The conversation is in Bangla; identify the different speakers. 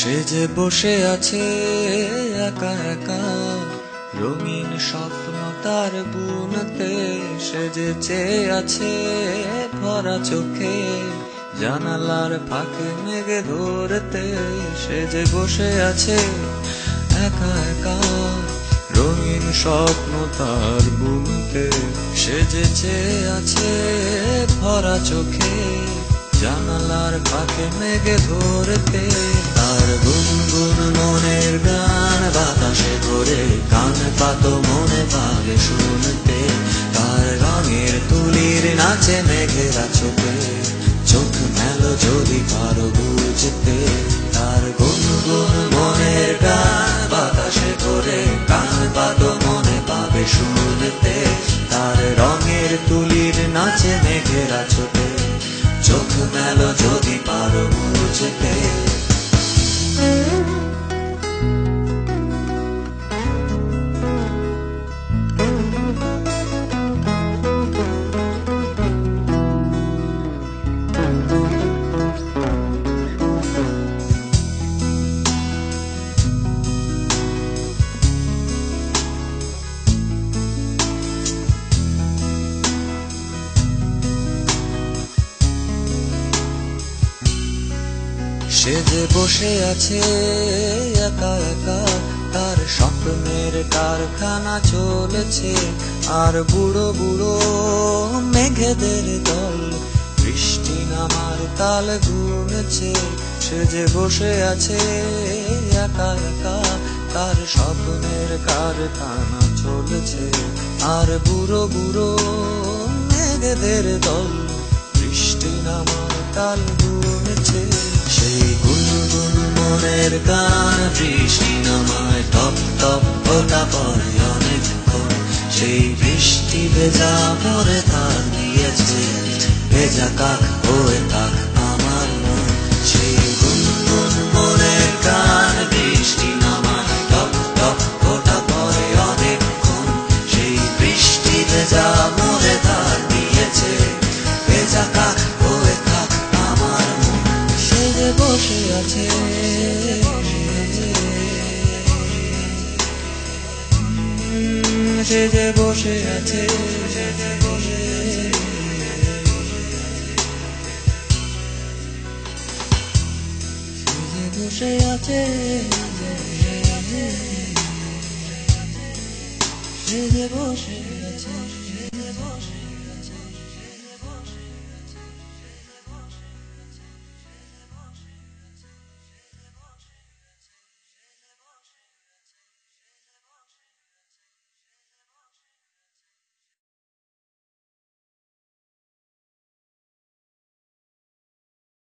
Speaker 1: সে যে বসে আছে একা একা, রঙিন স্বপ্ন তার বুনতে। সে যে চেয়ে আছে ভরা চোখে, জানালার ফাঁকে মেঘে ধরতে। সে যে বসে আছে একা একা, রঙিন স্বপ্ন তার বুনতে। সে যে চেয়ে আছে ভরা চোখে, জানালার ফাঁকে মেঘে ধরতে। তার গুনগুন মনের গান বাতাসে করে, কান পাতো মনে পাবে শুনতে। তার রঙের তুলির নাচে মেঘেরা চোখে, চোখ মেলো যদি পারো বুঝতে। তার গুনগুন মনের গান বাতাসে করে, কান পাতো মনে পাবে শুনতে। তার রঙের তুলির নাচে মেঘেরা চোখে, চোখ মেলো যদি পারো বুঝতে। সে যে বসে আছে একা একা, তার স্বপ্নের কারখানা চলেছে। আর বুড়ো বুড়ো মেঘেদের দল বৃষ্টি নামার তাল গুনেছে। সে যে বসে আছে একা একা, তার স্বপ্নের কারখানা চলেছে। আর বুড়ো বুড়ো মেঘেদের দল বৃষ্টি নামার তাল গুনেছে। সেই গুনগুন মনের গান বৃষ্টি নামায় টপ টপ ফোঁটা পড়ে অনেকক্ষণ। সেই বৃষ্টি ভেজা পরে তার দিয়েছে, ভেজা কাক হয়ে থাক আমার মন। সেই গুনগুন মনের গান বৃষ্টি নামায় টপ টপ ফোঁটা পড়ে অনেকক্ষণ। সেই বৃষ্টি ভেজা মরে তার দিয়েছে, ভেজা কাক হয়ে থাক আমার মন। সে যে বসে আছে সে যে বসে আছে, সে যে বসে বসে আছে, সে যে বসে আছে, সে যে বসে